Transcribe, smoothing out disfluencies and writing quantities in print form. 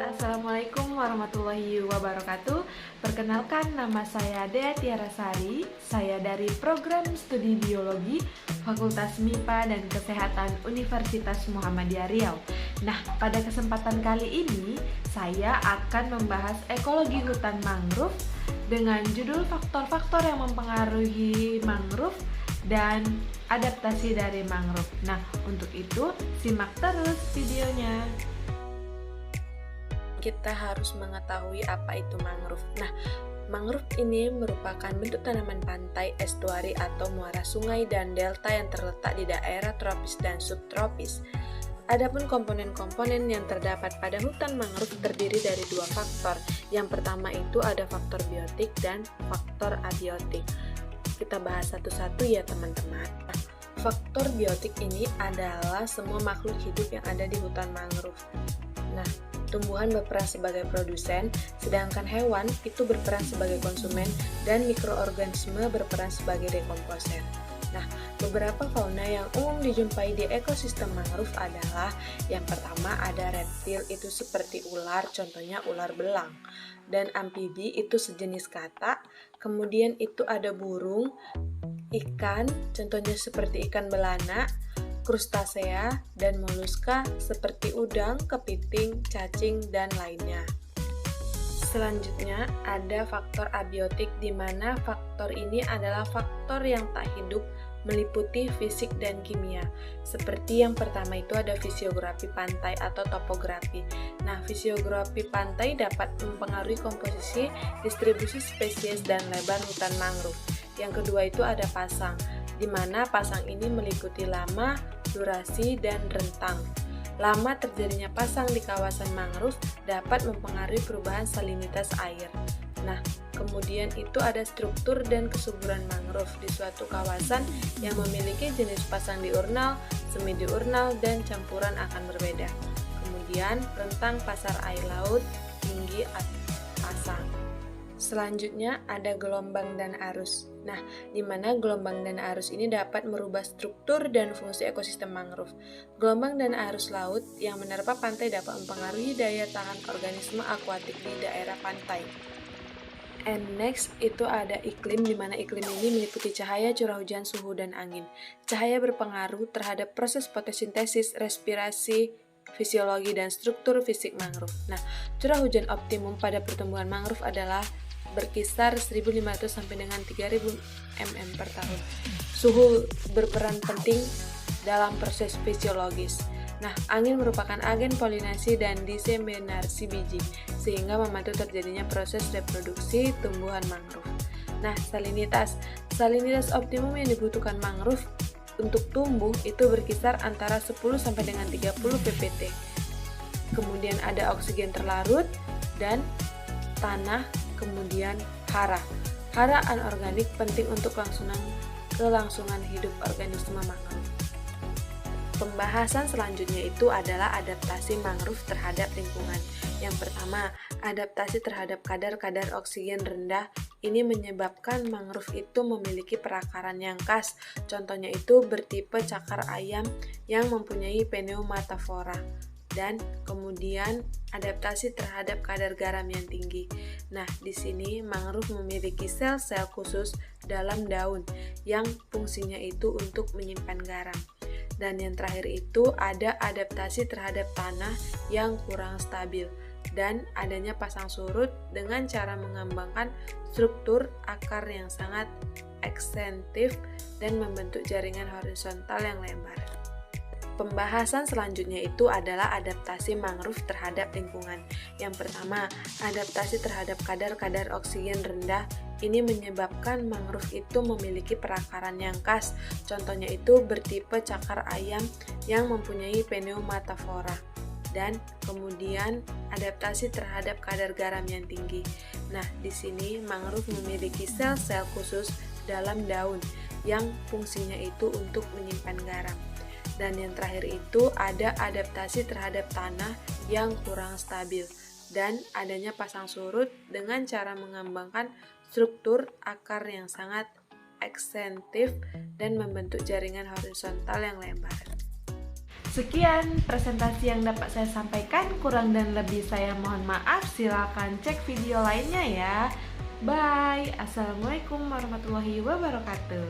Assalamualaikum warahmatullahi wabarakatuh. Perkenalkan, nama saya Dea Tiara Sari. Saya dari Program Studi Biologi Fakultas MIPA dan Kesehatan Universitas Muhammadiyah Riau. Nah, pada kesempatan kali ini saya akan membahas ekologi hutan mangrove dengan judul faktor-faktor yang mempengaruhi mangrove dan adaptasi dari mangrove. Nah, untuk itu simak terus videonya. Kita harus mengetahui apa itu mangrove. Nah, mangrove ini merupakan bentuk tanaman pantai, estuari atau muara sungai dan delta yang terletak di daerah tropis dan subtropis. Adapun komponen-komponen yang terdapat pada hutan mangrove terdiri dari dua faktor. Yang pertama itu ada faktor biotik dan faktor abiotik. Kita bahas satu-satu ya teman-teman. Nah, faktor biotik ini adalah semua makhluk hidup yang ada di hutan mangrove. Nah, tumbuhan berperan sebagai produsen, sedangkan hewan itu berperan sebagai konsumen dan mikroorganisme berperan sebagai dekomposer. Nah, beberapa fauna yang umum dijumpai di ekosistem mangrove adalah yang pertama ada reptil itu seperti ular, contohnya ular belang, dan amfibi itu sejenis katak, kemudian itu ada burung, ikan, contohnya seperti ikan belana, krustasea, dan moluska seperti udang, kepiting, cacing, dan lainnya. Selanjutnya ada faktor abiotik di mana faktor ini adalah faktor yang tak hidup meliputi fisik dan kimia. Seperti yang pertama itu ada fisiografi pantai atau topografi. Nah, fisiografi pantai dapat mempengaruhi komposisi, distribusi spesies, dan lebar hutan mangrove. Yang kedua itu ada pasang, di mana pasang ini meliputi lama, durasi, dan rentang. Lama terjadinya pasang di kawasan mangrove dapat mempengaruhi perubahan salinitas air. Nah, kemudian itu ada struktur dan kesuburan mangrove di suatu kawasan yang memiliki jenis pasang diurnal, semi diurnal, dan campuran akan berbeda. Kemudian rentang pasar air laut, tinggi pasang. Selanjutnya ada gelombang dan arus. Nah, di mana gelombang dan arus ini dapat merubah struktur dan fungsi ekosistem mangrove. Gelombang dan arus laut yang menerpa pantai dapat mempengaruhi daya tahan organisme akuatik di daerah pantai. And next itu ada iklim, di mana iklim ini meliputi cahaya, curah hujan, suhu, dan angin. Cahaya berpengaruh terhadap proses fotosintesis, respirasi, fisiologi, dan struktur fisik mangrove. Nah, curah hujan optimum pada pertumbuhan mangrove adalah berkisar 1.500 sampai dengan 3.000 mm per tahun. Suhu berperan penting dalam proses fisiologis. Nah, angin merupakan agen polinasi dan diseminasi biji, sehingga membantu terjadinya proses reproduksi tumbuhan mangrove. Nah, salinitas. Salinitas optimum yang dibutuhkan mangrove untuk tumbuh itu berkisar antara 10 sampai dengan 30 ppt. Kemudian ada oksigen terlarut dan tanah, kemudian hara. Hara anorganik penting untuk kelangsungan hidup organisme mangrove. Pembahasan selanjutnya itu adalah adaptasi mangrove terhadap lingkungan. Yang pertama, adaptasi terhadap kadar oksigen rendah. Ini menyebabkan mangrove itu memiliki perakaran yang khas. Contohnya itu bertipe cakar ayam yang mempunyai pneumatofora. Dan kemudian adaptasi terhadap kadar garam yang tinggi. Nah, di sini mangrove memiliki sel-sel khusus dalam daun yang fungsinya itu untuk menyimpan garam. Dan yang terakhir itu ada adaptasi terhadap tanah yang kurang stabil dan adanya pasang surut dengan cara mengembangkan struktur akar yang sangat ekstensif dan membentuk jaringan horizontal yang lebar. Pembahasan selanjutnya itu adalah adaptasi mangrove terhadap lingkungan. Yang pertama, adaptasi terhadap kadar oksigen rendah. Ini menyebabkan mangrove itu memiliki perakaran yang khas. Contohnya itu bertipe cakar ayam yang mempunyai pneumatofora. Dan kemudian adaptasi terhadap kadar garam yang tinggi. Nah, di sini mangrove memiliki sel-sel khusus dalam daun yang fungsinya itu untuk menyimpan garam. Dan yang terakhir itu ada adaptasi terhadap tanah yang kurang stabil dan adanya pasang surut dengan cara mengembangkan struktur akar yang sangat ekstentif dan membentuk jaringan horizontal yang lebar. Sekian presentasi yang dapat saya sampaikan, kurang dan lebih saya mohon maaf. Silakan cek video lainnya ya. Bye. Assalamualaikum warahmatullahi wabarakatuh.